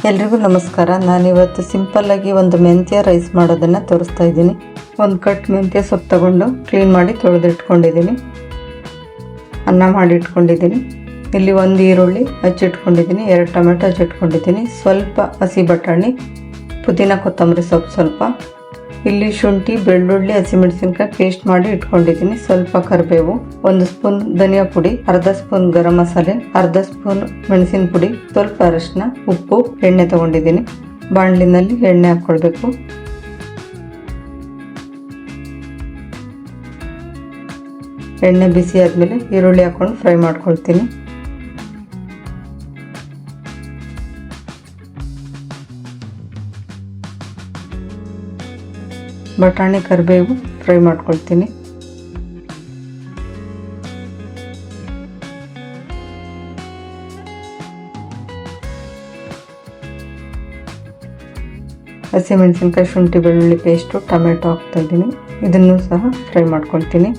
ಎಲ್ರಿಗೂ ನಮಸ್ಕಾರ. ನಾನಿವತ್ತು ಸಿಂಪಲ್ಲಾಗಿ ಒಂದು ಮೆಂತ್ಯ ರೈಸ್ ಮಾಡೋದನ್ನು ತೋರಿಸ್ತಾ ಇದ್ದೀನಿ. ಒಂದು ಕಟ್ ಮೆಂತ್ಯ ಸೊಪ್ಪು ತಗೊಂಡು ಕ್ಲೀನ್ ಮಾಡಿ ತೊಳೆದಿಟ್ಕೊಂಡಿದ್ದೀನಿ. ಅನ್ನ ಮಾಡಿ ಇಟ್ಕೊಂಡಿದ್ದೀನಿ. ಇಲ್ಲಿ ಒಂದು ಈರುಳ್ಳಿ ಹಚ್ಚಿಟ್ಕೊಂಡಿದ್ದೀನಿ, 2 ಟೊಮೆಟೊ ಹಚ್ಚಿಟ್ಕೊಂಡಿದ್ದೀನಿ, ಸ್ವಲ್ಪ ಹಸಿ ಬಟಾಣಿ, ಪುದೀನ ಕೊತ್ತಂಬರಿ ಸೊಪ್ಪು ಸ್ವಲ್ಪ, ಇಲ್ಲಿ ಶುಂಠಿ ಬೆಳ್ಳುಳ್ಳಿ ಹಸಿಮೆಣಸಿನ್ಕಾಯಿ ಪೇಸ್ಟ್ ಮಾಡಿ ಇಟ್ಕೊಂಡಿದ್ದೀನಿ, ಸ್ವಲ್ಪ ಕರಿಬೇವು, 1 ಸ್ಪೂನ್ ಧನಿಯಾ ಪುಡಿ, ಅರ್ಧ ಸ್ಪೂನ್ ಗರಂ ಮಸಾಲೆ, ಅರ್ಧ ಸ್ಪೂನ್ ಮೆಣಸಿನ ಪುಡಿ, ಸ್ವಲ್ಪ ಅರಿಶಿನ, ಉಪ್ಪು, ಎಣ್ಣೆ ತಗೊಂಡಿದ್ದೀನಿ. ಬಾಣಲಿನಲ್ಲಿ ಎಣ್ಣೆ ಹಾಕ್ಕೊಳ್ಬೇಕು. ಎಣ್ಣೆ ಬಿಸಿ ಆದಮೇಲೆ ಈರುಳ್ಳಿ ಹಾಕೊಂಡು ಫ್ರೈ ಮಾಡ್ಕೊಳ್ತೀನಿ. ಬಟಾಣಿ ಕರಿಬೇವು ಫ್ರೈ ಮಾಡ್ಕೊಳ್ತೀನಿ. ಹಸಿಮೆಣಸಿನ್ಕಾಯಿ, ಶುಂಠಿ ಬೆಳ್ಳುಳ್ಳಿ ಪೇಸ್ಟು, ಟೊಮೆಟೊ ಹಾಕ್ತಾ ಇದ್ದೀನಿ. ಇದನ್ನು ಸಹ ಫ್ರೈ ಮಾಡ್ಕೊಳ್ತೀನಿ.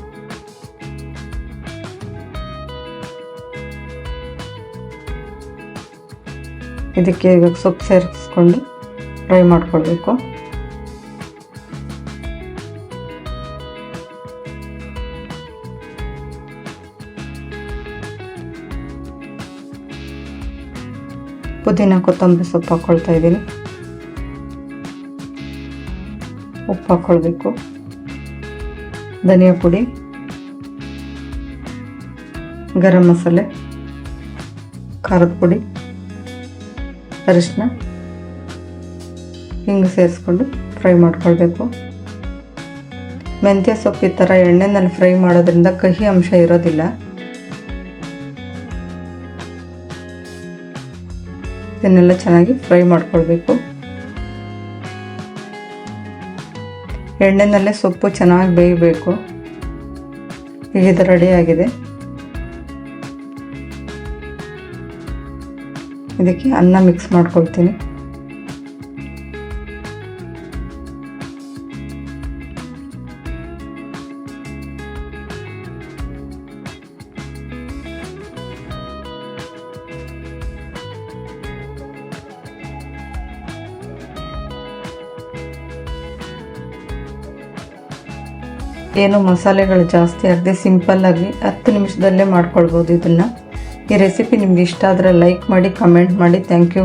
ಇದಕ್ಕೆ ಇವಾಗ ಸೊಪ್ಪು ಸೇರಿಸ್ಕೊಂಡು ಫ್ರೈ ಮಾಡ್ಕೊಳ್ಬೇಕು. ಪುದೀನ ಕೊತ್ತಂಬರಿ ಸೊಪ್ಪು ಹಾಕ್ಕೊಳ್ತಾ ಇದ್ದೀನಿ. ಉಪ್ಪು ಹಾಕ್ಕೊಳ್ಬೇಕು. ಧನಿಯಾ ಪುಡಿ, ಗರಂ ಮಸಾಲೆ, ಖಾರದ ಪುಡಿ, ಅರಿಶಿನ, ಹಿಂಗೆ ಸೇರಿಸ್ಕೊಂಡು ಫ್ರೈ ಮಾಡ್ಕೊಳ್ಬೇಕು. ಮೆಂತ್ಯ ಸೊಪ್ಪು ಈ ಥರ ಎಣ್ಣೆನಲ್ಲಿ ಫ್ರೈ ಮಾಡೋದ್ರಿಂದ ಕಹಿ ಅಂಶ ಇರೋದಿಲ್ಲ. ಇದನ್ನೆಲ್ಲ ಚೆನ್ನಾಗಿ ಫ್ರೈ ಮಾಡ್ಕೊಳ್ಬೇಕು. ಎಣ್ಣೆನಲ್ಲೇ ಸೊಪ್ಪು ಚೆನ್ನಾಗಿ ಬೇಯಬೇಕು. ಈಗ ಇದು ರೆಡಿ ಆಗಿದೆ. ಇದಕ್ಕೆ ಅನ್ನ ಮಿಕ್ಸ್ ಮಾಡ್ಕೊಳ್ತೀನಿ. ಏನು ಮಸಾಲೆಗಳು ಜಾಸ್ತಿ ಆಗದೆ ಸಿಂಪಲ್ಲಾಗಿ 10 ನಿಮಿಷದಲ್ಲೇ ಮಾಡ್ಕೊಳ್ಬೋದು ಇದನ್ನು. ಈ ರೆಸಿಪಿ ನಿಮ್ಗೆ ಇಷ್ಟ ಆದರೆ ಲೈಕ್ ಮಾಡಿ, ಕಮೆಂಟ್ ಮಾಡಿ. Thank you.